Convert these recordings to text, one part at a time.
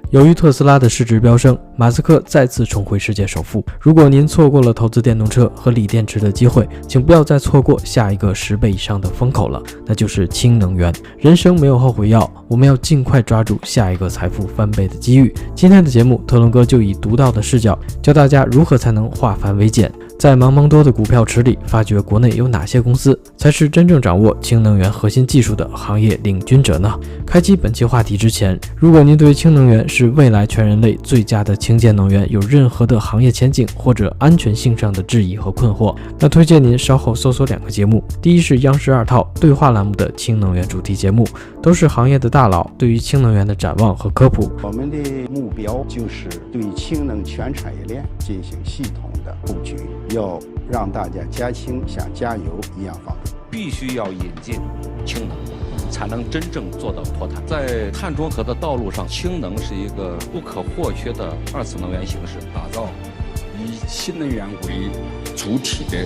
由于特斯拉的市值飙升，马斯克再次重回世界首富。如果您错过了投资电动车和锂电池的机会，请不要再错过下一个10倍以上的风口了，那就是氢能源。人生没有后悔药，我们要尽快抓住下一个财富翻倍的机遇。今天的节目，特伦哥就以独到的视角，教大家如何才能化繁为简，在茫茫多的股票池里，发掘国内有哪些公司才是真正掌握氢能源核心技术的行业领军者呢？开启本期话题之前，如果您对氢能源是未来全人类最佳的清洁能源有任何的行业前景或者安全性上的质疑和困惑，那推荐您稍后搜索2个节目。第一是央视2套对话栏目的氢能源主题节目，都是行业的大佬对于氢能源的展望和科普。我们的目标就是对氢能全产业链进行系统的布局，要让大家加氢像加油一样方便。必须要引进氢能，才能真正做到脱碳。在碳中和的道路上，氢能是一个不可或缺的2次能源形式。打造以氢能源为主体的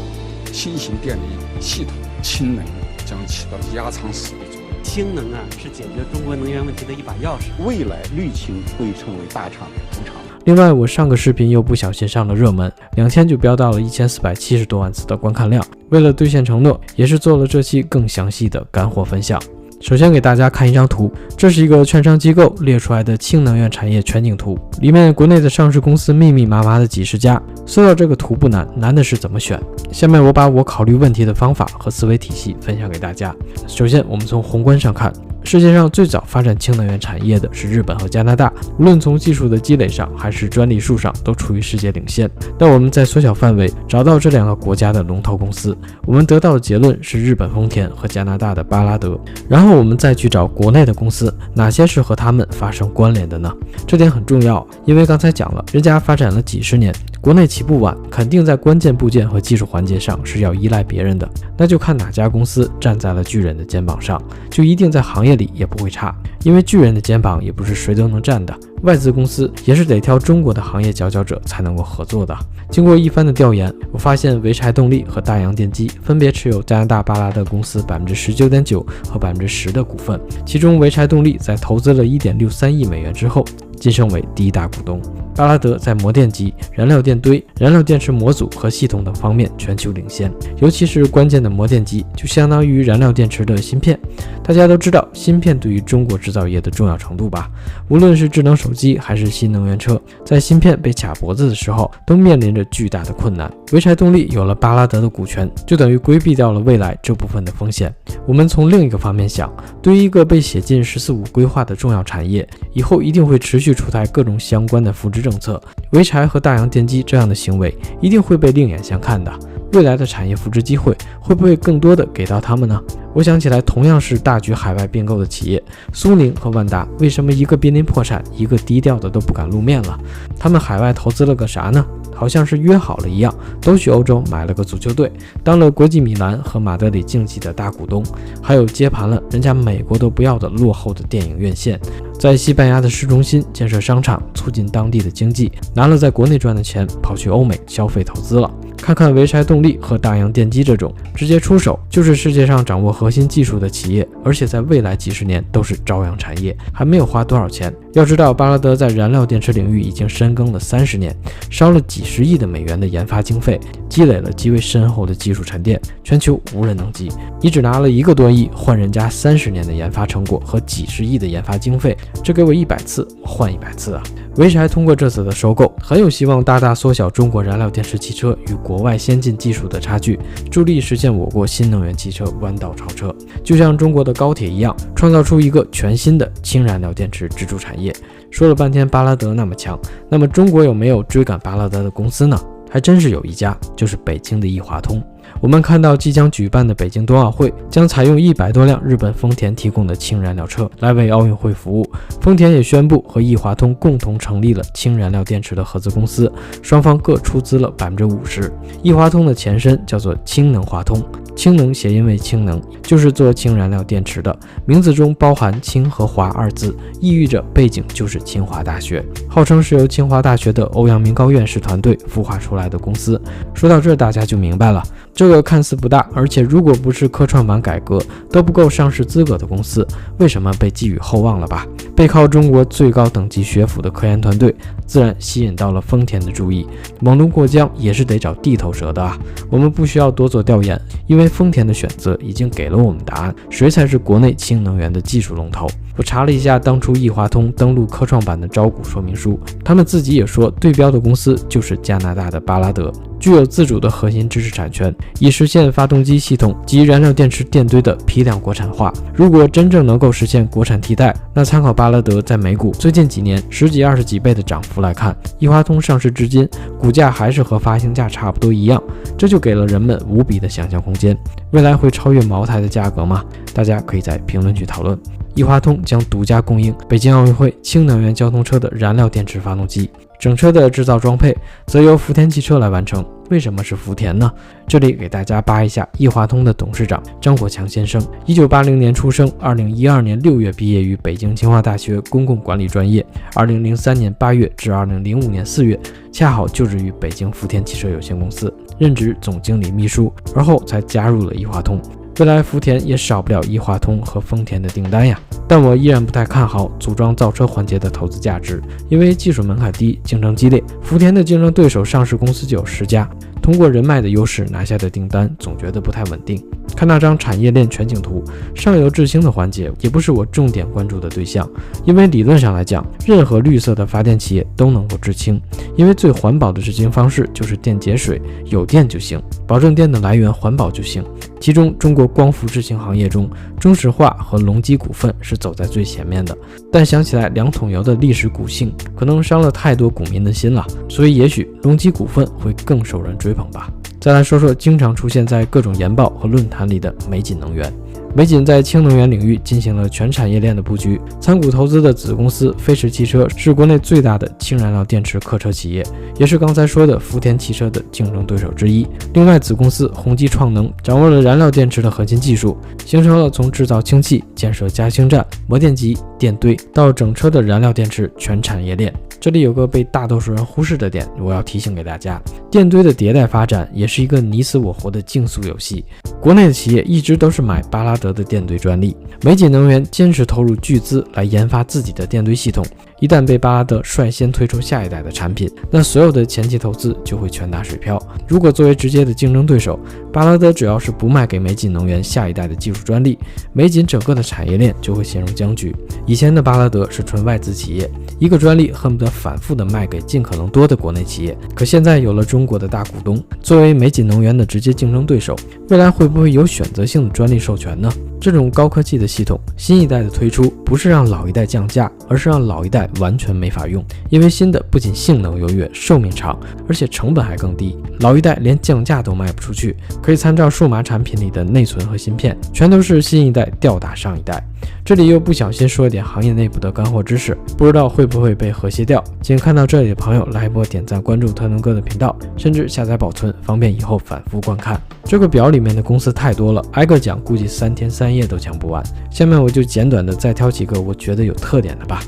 新型电力系统，氢能将起到压舱石的作用。氢能是解决中国能源问题的一把钥匙。未来绿氢会成为大厂的主场。另外，我上个视频又不小心上了热门，2天就飙到了1470多万次的观看量。为了兑现承诺，也是做了这期更详细的干货分享。首先给大家看一张图，这是一个券商机构列出来的氢能源产业全景图，里面国内的上市公司密密麻麻的几十家。搜到这个图不难，难的是怎么选。下面我把我考虑问题的方法和思维体系分享给大家。首先，我们从宏观上看，世界上最早发展氢能源产业的是日本和加拿大，无论从技术的积累上还是专利数上都处于世界领先。那我们再缩小范围，找到这2个国家的龙头公司，我们得到的结论是日本丰田和加拿大的巴拉德。然后我们再去找国内的公司，哪些是和他们发生关联的呢？这点很重要，因为刚才讲了，人家发展了几十年，国内起步晚，肯定在关键部件和技术环节上是要依赖别人的。那就看哪家公司站在了巨人的肩膀上，就一定在行业里也不会差，因为巨人的肩膀也不是谁都能站的，外资公司也是得挑中国的行业佼佼者才能够合作的。经过一番的调研，我发现潍柴动力和大洋电机分别持有加拿大巴拉德公司 19.9% 和 10% 的股份，其中潍柴动力在投资了 1.63亿美元之后晋升为第一大股东。巴拉德在模电机、燃料电堆、燃料电池模组和系统等方面全球领先，尤其是关键的模电机，就相当于燃料电池的芯片。大家都知道芯片对于中国制造业的重要程度吧？无论是智能手机还是新能源车，在芯片被卡脖子的时候，都面临着巨大的困难。潍柴动力有了巴拉德的股权，就等于规避掉了未来这部分的风险。我们从另一个方面想，对于一个被写进“14·5”规划的重要产业，以后一定会持续出台各种相关的扶持政策。潍柴和大洋电机这样的行为一定会被另眼相看的。未来的产业扶持机会会不会更多的给到他们呢？我想起来，同样是大举海外并购的企业，苏宁和万达为什么一个濒临破产，一个低调的都不敢露面了？他们海外投资了个啥呢？好像是约好了一样，都去欧洲买了个足球队，当了国际米兰和马德里竞技的大股东，还有接盘了人家美国都不要的落后的电影院线，在西班牙的市中心建设商场，促进当地的经济，拿了在国内赚的钱跑去欧美消费投资了。看看潍柴动力和大洋电机这种直接出手就是世界上掌握核心技术的企业，而且在未来几十年都是朝阳产业，还没有花多少钱。要知道巴拉德在燃料电池领域已经深耕了30年，烧了几十亿的美元的研发经费，积累了极为深厚的技术沉淀，全球无人能及。你只拿了1个多亿换人家30年的研发成果和几十亿的研发经费，这给我100次我换100次啊！潍柴通过这次的收购，很有希望大大缩小中国燃料电池汽车与国外先进技术的差距，助力实现我国新能源汽车弯道超车，就像中国的高铁一样，创造出一个全新的氢燃料电池支柱产业。说了半天巴拉德那么强，那么中国有没有追赶巴拉德的公司呢？还真是有一家，就是北京的易华通。我们看到即将举办的北京冬奥会将采用100多辆日本丰田提供的氢燃料车来为奥运会服务。丰田也宣布和易华通共同成立了氢燃料电池的合资公司，双方各出资了50%。易华通的前身叫做氢能华通，氢能谐音为氢能，就是做氢燃料电池的，名字中包含氢和华2字，意喻着背景就是清华大学，号称是由清华大学的欧阳明高院士团队孵化出来的公司。说到这大家就明白了，这个看似不大，而且如果不是科创板改革都不够上市资格的公司，为什么被寄予厚望了吧？背靠中国最高等级学府的科研团队，自然吸引到了丰田的注意。猛龙过江也是得找地头蛇的啊！我们不需要多做调研，因为丰田的选择已经给了我们答案，谁才是国内氢能源的技术龙头。我查了一下当初易华通登陆科创板的招股说明书，他们自己也说对标的公司就是加拿大的巴拉德，具有自主的核心知识产权，以实现发动机系统及燃料电池电堆的批量国产化。如果真正能够实现国产替代，那参考巴拉德在美股最近几年10几20几倍的涨幅来看，易华通上市至今股价还是和发行价差不多一样，这就给了人们无比的想象空间。未来会超越茅台的价格吗？大家可以在评论区讨论。易华通将独家供应北京奥运会氢能源交通车的燃料电池发动机，整车的制造装配则由福田汽车来完成。为什么是福田呢？这里给大家扒一下易华通的董事长张国强先生，1980年出生，2012年6月毕业于北京清华大学公共管理专业，2003年8月至2005年4月恰好就职于北京福田汽车有限公司，任职总经理秘书，而后才加入了易华通。未来福田也少不了易华通和丰田的订单呀，但我依然不太看好组装造车环节的投资价值，因为技术门槛低，竞争激烈。福田的竞争对手上市公司就有10家，通过人脉的优势拿下的订单总觉得不太稳定。看那张产业链全景图，上游制氢的环节也不是我重点关注的对象，因为理论上来讲，任何绿色的发电企业都能够制氢，因为最环保的制氢方式就是电解水，有电就行，保证电的来源环保就行。其中中国光伏制氢行业中，中石化和隆基股份是走在最前面的，但想起来2桶油的历史股性可能伤了太多股民的心了，所以也许隆基股份会更受人追捧吧。再来说说经常出现在各种研报和论坛里的美锦能源。美锦在氢能源领域进行了全产业链的布局，参股投资的子公司飞驰汽车是国内最大的氢燃料电池客车企业，也是刚才说的福田汽车的竞争对手之一。另外子公司宏基创能掌握了燃料电池的核心技术，形成了从制造氢气、建设加氢站、磨电机、电堆到整车的燃料电池全产业链。这里有个被大多数人忽视的点，我要提醒给大家，电堆的迭代发展也是一个你死我活的竞速游戏。国内的企业一直都是买巴拉德的电堆专利，美锦能源坚持投入巨资来研发自己的电堆系统，一旦被巴拉德率先推出下一代的产品，那所有的前期投资就会全打水漂。如果作为直接的竞争对手，巴拉德只要是不卖给美锦能源下一代的技术专利，美锦整个的产业链就会陷入僵局。以前的巴拉德是纯外资企业，一个专利恨不得反复的卖给尽可能多的国内企业，可现在有了中国的大股东作为美锦能源的直接竞争对手，未来会不会有选择性的专利授权呢？这种高科技的系统，新一代的推出不是让老一代降价，而是让老一代完全没法用，因为新的不仅性能优越，寿命长，而且成本还更低，老一代连降价都卖不出去。可以参照数码产品里的内存和芯片，全都是新一代吊打上一代。这里又不小心说一点行业内部的干货知识，不知道会不会被和谐掉，请看到这里的朋友来一波点赞关注特能哥的频道，甚至下载保存，方便以后反复观看。这个表里面的公司太多了，挨个讲估计3天3夜都讲不完，下面我就简短的再挑几个我觉得有特点的吧。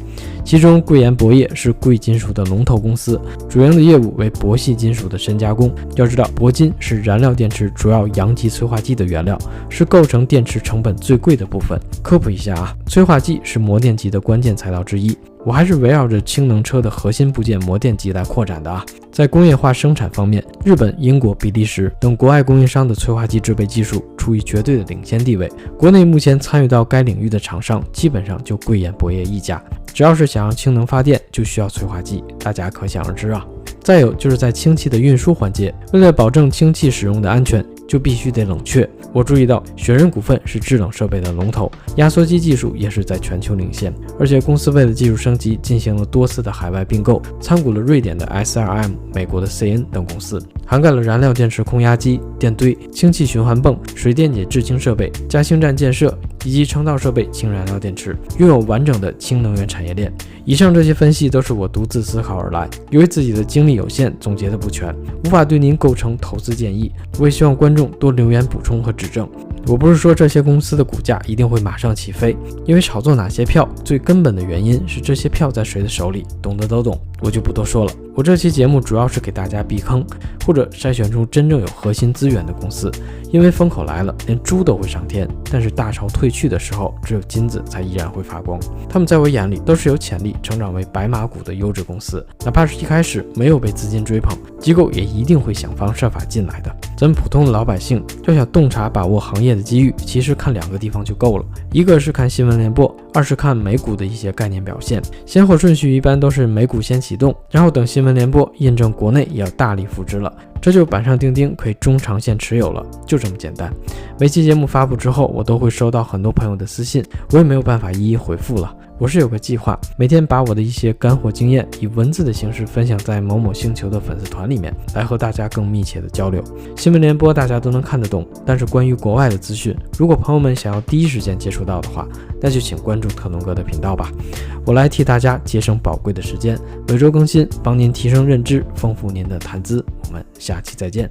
其中贵研铂业是贵金属的龙头公司，主营的业务为铂系金属的深加工。要知道铂金是燃料电池主要阳极催化剂的原料，是构成电池成本最贵的部分。科普一下啊，催化剂是磨电极的关键材料之一，我还是围绕着氢能车的核心部件磨电极来扩展的啊。在工业化生产方面，日本、英国、比利时等国外供应商的催化剂制备技术处于绝对的领先地位，国内目前参与到该领域的厂商基本上就贵研铂业一家。只要是想要氢能发电，就需要催化剂，大家可想而知啊。再有就是在氢气的运输环节，为了保证氢气使用的安全，就必须得冷却。我注意到雪人股份是制冷设备的龙头，压缩机技术也是在全球领先，而且公司为了技术升级进行了多次的海外并购，参股了瑞典的 SRM、 美国的 CN 等公司，涵盖了燃料电池空压机、电堆、氢气循环泵、水电解制氢设备、加氢站建设以及成套设备氢燃料电池，拥有完整的氢能源产业链。以上这些分析都是我独自思考而来，由于自己的精力有限，总结的不全，无法对您构成投资建议。我也希望观众多留言补充和指正。我不是说这些公司的股价一定会马上起飞，因为炒作哪些票最根本的原因是这些票在谁的手里，懂得都懂，我就不多说了。我这期节目主要是给大家避坑，或者筛选出真正有核心资源的公司。因为风口来了，连猪都会上天，但是大潮退去的时候，只有金子才依然会发光。他们在我眼里都是有潜力成长为白马股的优质公司，哪怕是一开始没有被资金追捧，机构也一定会想方设法进来的。咱们普通的老百姓要想洞察把握行业的机遇，其实看2个地方就够了，一个是看新闻联播，二是看美股的一些概念表现。先后顺序一般都是美股先启动，然后等新闻联播印证国内也要大力复制了，这就板上钉钉可以中长线持有了，就这么简单。每期节目发布之后，我都会收到很多朋友的私信，我也没有办法一一回复了。我是有个计划，每天把我的一些干货经验以文字的形式分享在某某星球的粉丝团里面，来和大家更密切的交流。新闻联播大家都能看得懂，但是关于国外的资讯，如果朋友们想要第一时间接触到的话，那就请关注特农哥的频道吧。我来替大家节省宝贵的时间，每周更新，帮您提升认知，丰富您的谈资。我们下期再见。